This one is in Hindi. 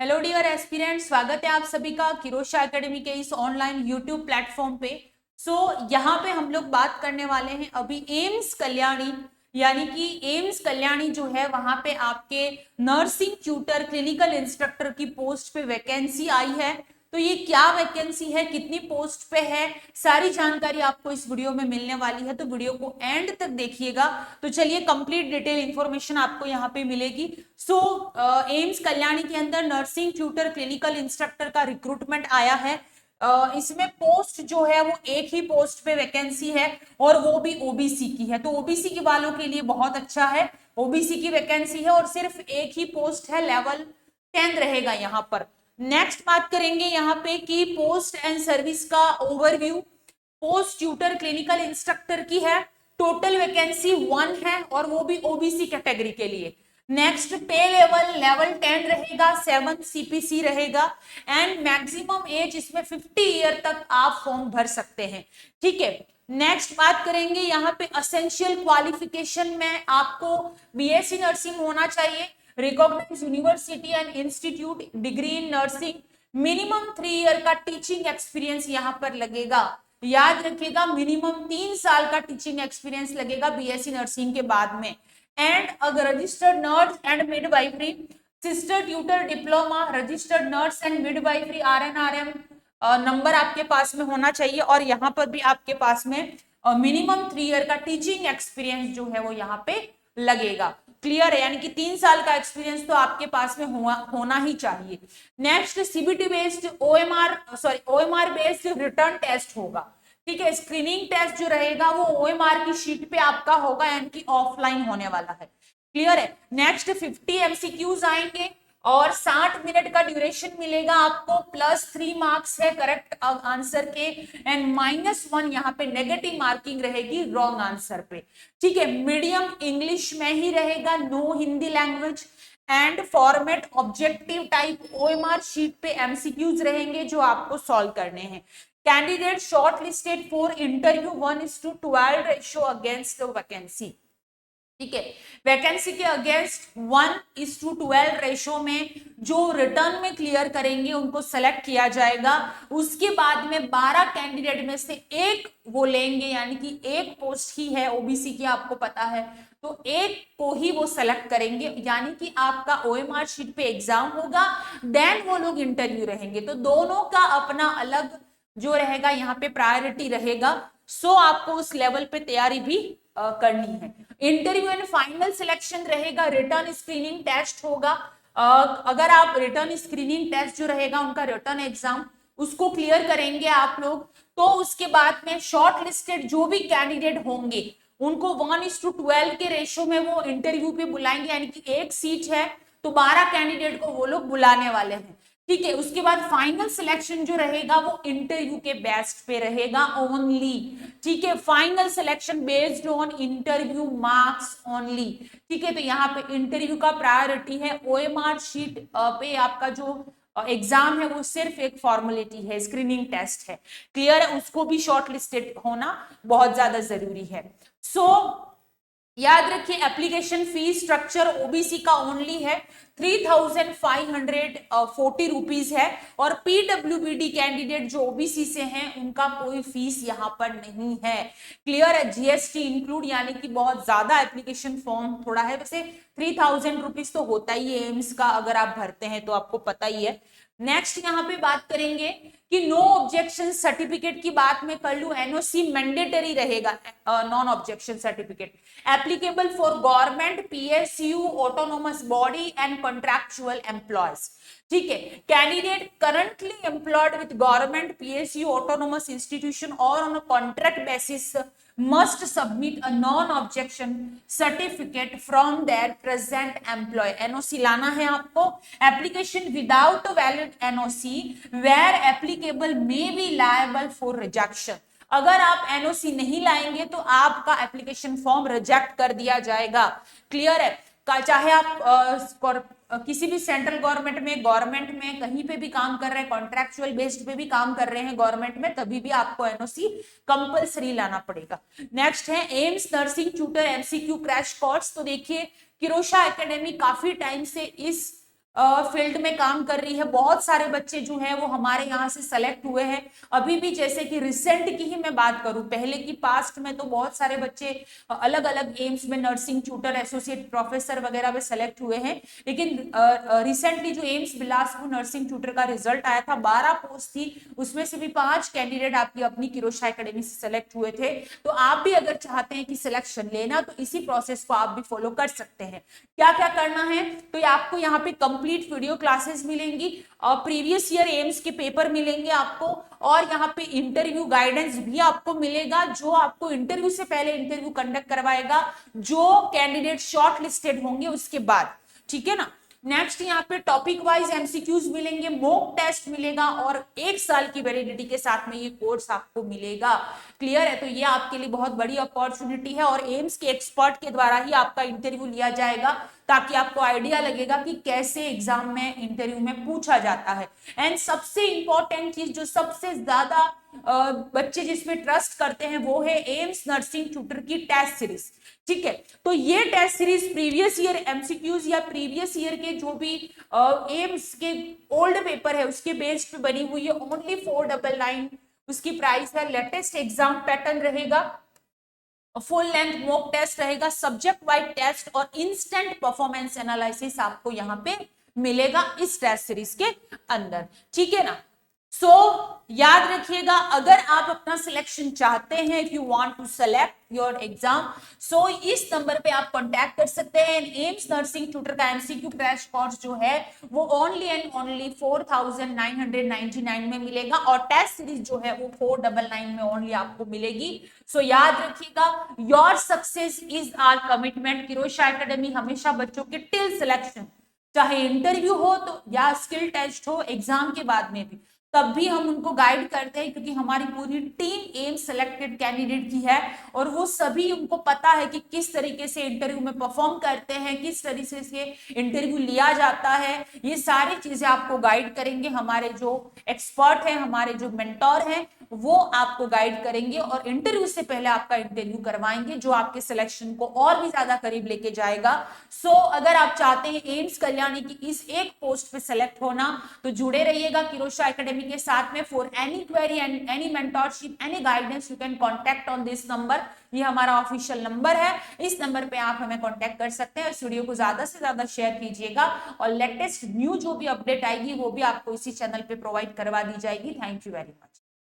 हेलो डियर एस्पिरेंट, स्वागत है आप सभी का किरोशा एकेडमी के इस ऑनलाइन यूट्यूब प्लेटफॉर्म पे। यहाँ पे हम लोग बात करने वाले हैं अभी एम्स कल्याणी, यानी कि एम्स कल्याणी जो है वहां पे आपके नर्सिंग ट्यूटर क्लिनिकल इंस्ट्रक्टर की पोस्ट पे वैकेंसी आई है। तो ये क्या वैकेंसी है, कितनी पोस्ट पे है, सारी जानकारी आपको इस वीडियो में मिलने वाली है, तो वीडियो को एंड तक देखिएगा। तो चलिए कंप्लीट डिटेल इंफॉर्मेशन आपको यहाँ पे मिलेगी। एम्स कल्याणी के अंदर नर्सिंग ट्यूटर क्लिनिकल इंस्ट्रक्टर का रिक्रूटमेंट आया है। इसमें पोस्ट जो है वो एक ही पोस्ट पे वैकेंसी है और वो भी ओबीसी की है, तो ओबीसी के वालों के लिए बहुत अच्छा है। ओबीसी की वैकेंसी है और सिर्फ एक ही पोस्ट है, लेवल 10 रहेगा यहाँ पर। नेक्स्ट बात करेंगे यहाँ पे कि पोस्ट एंड सर्विस का overview. Post tutor clinical instructor की है, टोटल वैकेंसी 1 है और वो भी ओबीसी कैटेगरी के लिए। नेक्स्ट पे लेवल 10 रहेगा, 7 सीपीसी रहेगा एंड मैक्सिमम एज इसमें 50 ईयर तक आप फॉर्म भर सकते हैं। ठीक है, नेक्स्ट बात करेंगे यहाँ पे असेंशियल क्वालिफिकेशन में आपको बीएससी नर्सिंग होना चाहिए, recognise university and institute, degree in nursing, minimum 3 year का टीचिंग एक्सपीरियंस यहाँ पर लगेगा। याद रखिएगा, मिनिमम 3 साल का टीचिंग एक्सपीरियंस लगेगा बीएससी नर्सिंग के बाद में। एंड अगर registered nurse and midwifery, sister tutor diploma, registered nurse and midwifery RNRM number आपके पास में होना चाहिए और यहाँ पर भी आपके पास में मिनिमम 3 ईयर का टीचिंग एक्सपीरियंस जो है वो यहाँ पे लगेगा। क्लियर है, यानी कि 3 साल का एक्सपीरियंस तो आपके पास में होना ही चाहिए। Next CBT based OMR based written test होगा। ठीक है, स्क्रीनिंग टेस्ट जो रहेगा वो ओएमआर की शीट पे आपका होगा, यानी कि ऑफलाइन होने वाला है। क्लियर है। नेक्स्ट 50 एमसीक्यूज आएंगे और 60 मिनट का ड्यूरेशन मिलेगा आपको, +3 मार्क्स है करेक्ट आंसर के एंड -1 यहाँ पे नेगेटिव मार्किंग रहेगी रॉन्ग आंसर पे। ठीक है, मीडियम इंग्लिश में ही रहेगा, no Hindi language and format objective type OMR sheet पे एमसीक्यूज रहेंगे जो आपको सॉल्व करने हैं। Candidate shortlisted for interview 1:12 ratio against vacancy. ठीक है, वैकेंसी के अगेंस्ट 1:12 रेशो में जो रिटर्न में क्लियर करेंगे उनको सेलेक्ट किया जाएगा। उसके बाद में 12 कैंडिडेट में से एक वो लेंगे, यानी कि एक पोस्ट ही है ओबीसी की, आपको पता है, तो एक को ही वो सेलेक्ट करेंगे, यानी कि आपका ओएमआर शीट पे एग्जाम होगा, देन वो लोग इंटरव्यू रहेंगे। तो दोनों का अपना अलग जो रहेगा यहाँ पे प्रायोरिटी रहेगा। आपको उस लेवल पे तैयारी भी करनी है। इंटरव्यू एंड फाइनल सिलेक्शन रहेगा, रिटर्न स्क्रीनिंग टेस्ट होगा। अगर आप रिटर्न स्क्रीनिंग टेस्ट जो रहेगा उनका रिटर्न एग्जाम उसको क्लियर करेंगे आप लोग, तो उसके बाद में शॉर्ट लिस्टेड जो भी कैंडिडेट होंगे उनको 1:12 के रेशो में वो इंटरव्यू पे बुलाएंगे, यानी कि एक सीट है तो 12 कैंडिडेट को वो लोग बुलाने वाले हैं। ठीक है, उसके बाद फाइनल सिलेक्शन जो रहेगा वो इंटरव्यू के बेस्ट पे रहेगा ओनली। ठीक है, final selection based on interview marks only. ठीक है, तो यहाँ पे इंटरव्यू का प्रायोरिटी है, ओएमआर शीट पे आपका जो एग्जाम है वो सिर्फ एक फॉर्मेलिटी है, स्क्रीनिंग टेस्ट है। क्लियर है, उसको भी शॉर्ट लिस्टेड होना बहुत ज्यादा जरूरी है। याद रखिए, एप्लीकेशन फीस स्ट्रक्चर ओबीसी का ओनली है 3540 रुपीज है और पीडब्ल्यूबीडी कैंडिडेट जो ओबीसी से हैं उनका कोई फीस यहाँ पर नहीं है। क्लियर है, जीएसटी इंक्लूड, यानी कि बहुत ज्यादा एप्लीकेशन फॉर्म थोड़ा है, वैसे 3000 रुपीज तो होता ही है एम्स का, अगर आप भरते हैं तो आपको पता ही है। नेक्स्ट यहाँ पे बात करेंगे कि नो ऑब्जेक्शन सर्टिफिकेट की बात में कर लू, एनओसी मैंडेटरी रहेगा, non objection certificate applicable for government, PSU, autonomous body and contractual employees. ठीक है, candidate currently employed with government, PSU, autonomous institution और on a contract basis must submit a non-objection certificate from their present employer। NOC लाना है आपको। Application without valid NOC where applicable may be liable for rejection। अगर आप एनओसी नहीं लाएंगे तो आपका एप्लीकेशन फॉर्म रिजेक्ट कर दिया जाएगा। क्लियर है, चाहे आप किसी भी सेंट्रल गवर्नमेंट में कहीं पे भी काम कर रहे हैं, कॉन्ट्रैक्चुअल बेस्ड पे भी काम कर रहे हैं गवर्नमेंट में, तभी भी आपको एनओसी कंपलसरी लाना पड़ेगा। नेक्स्ट है AIIMS nursing tutor MCQ crash course. तो देखिए, किरोशा एकेडमी काफी टाइम से इस फील्ड में काम कर रही है। बहुत सारे बच्चे जो हैं वो हमारे यहाँ से सेलेक्ट हुए हैं। अभी भी जैसे कि रिसेंट की ही मैं बात करूं, पहले की पास्ट में तो बहुत सारे बच्चे अलग अलग एम्स में नर्सिंग ट्यूटर, एसोसिएट प्रोफेसर वगैरह में सेलेक्ट हुए हैं। लेकिन रिसेंटली जो एम्स बिलासपुर नर्सिंग ट्यूटर का रिजल्ट आया था, 12 पोस्ट थी, उसमें से भी 5 कैंडिडेट आपकी अपनी किरोशा एकेडमी से सेलेक्ट हुए थे। तो आप भी अगर चाहते हैं कि सिलेक्शन लेना तो इसी प्रोसेस को आप भी फॉलो कर सकते हैं। क्या क्या करना है, तो आपको यहाँ पे कंप्लीट वीडियो क्लासेस मिलेंगी और प्रीवियस ईयर एम्स के पेपर मिलेंगे आपको, और यहाँ पे इंटरव्यू गाइडेंस भी आपको मिलेगा, जो आपको इंटरव्यू से पहले इंटरव्यू कंडक्ट करवाएगा, जो कैंडिडेट शॉर्ट लिस्टेड होंगे उसके बाद, ठीक है ना। नेक्स्ट यहाँ पे टॉपिक वाइज एमसीक्यूज मिलेंगे, मॉक टेस्ट मिलेगा, और 1 साल की वैलिडिटी के साथ में ये कोर्स आपको मिलेगा। क्लियर है, तो ये आपके लिए बहुत बड़ी अपॉर्चुनिटी है, और एम्स के एक्सपर्ट के द्वारा ही आपका इंटरव्यू लिया जाएगा, ताकि आपको आइडिया लगेगा कि कैसे एग्जाम में इंटरव्यू में पूछा जाता है। एंड सबसे इंपॉर्टेंट चीज जो सबसे ज्यादा बच्चे जिसमें ट्रस्ट करते हैं वो है एम्स नर्सिंग ट्यूटर की टेस्ट सीरीज। ठीक है, तो ये test series previous year MCQs या प्रीवियस ईयर के जो भी एम्स के ओल्ड पेपर है उसके बेस पे बनी हुई है। ओनली 499 उसकी प्राइस है। लेटेस्ट एग्जाम पैटर्न रहेगा, फुल लेंथ मॉक टेस्ट रहेगा, सब्जेक्ट वाइज टेस्ट और इंस्टेंट परफॉर्मेंस एनालिसिस आपको यहाँ पे मिलेगा इस टेस्ट सीरीज के अंदर। ठीक है ना। सो याद रखिएगा, अगर आप अपना सिलेक्शन चाहते हैं, if you want to select your exam, so इस नंबर पे आप कांटेक्ट कर सकते हैं। एम्स नर्सिंग ट्यूटर का एमसीक्यू क्रैश कोर्स जो है वो ओनली एंड ओनली 4999 में मिलेगा, और टेस्ट सीरीज जो है वो 499 में ओनली आपको मिलेगी। सो याद रखिएगा, your success is our commitment. Kirosha academy हमेशा बच्चों के टिल सिलेक्शन, चाहे इंटरव्यू हो तो या स्किल टेस्ट हो, एग्जाम के बाद में भी, तब भी हम उनको गाइड करते हैं, क्योंकि हमारी पूरी टीम एम सेलेक्टेड कैंडिडेट की है, और वो सभी उनको पता है कि किस तरीके से इंटरव्यू में परफॉर्म करते हैं, किस तरीके से इंटरव्यू लिया जाता है। ये सारी चीजें आपको गाइड करेंगे हमारे जो एक्सपर्ट हैं, हमारे जो मेंटोर हैं, वो आपको गाइड करेंगे, और इंटरव्यू से पहले आपका इंटरव्यू करवाएंगे, जो आपके सिलेक्शन को और भी ज्यादा करीब लेके जाएगा। सो अगर आप चाहते हैं एम्स कल्याणी की इस एक पोस्ट पे सेलेक्ट होना, तो जुड़े रहिएगा किरोशा एकेडमी के साथ में। For any query and any mentorship, any guidance, you can contact on this number. ये हमारा ऑफिशियल नंबर है, इस नंबर पे आप हमें कॉन्टैक्ट कर सकते हैं। इस वीडियो को ज्यादा से ज्यादा शेयर कीजिएगा, और लेटेस्ट न्यू जो भी अपडेट आएगी वो भी आपको इसी चैनल पे प्रोवाइड करवा दी जाएगी। Thank you very much.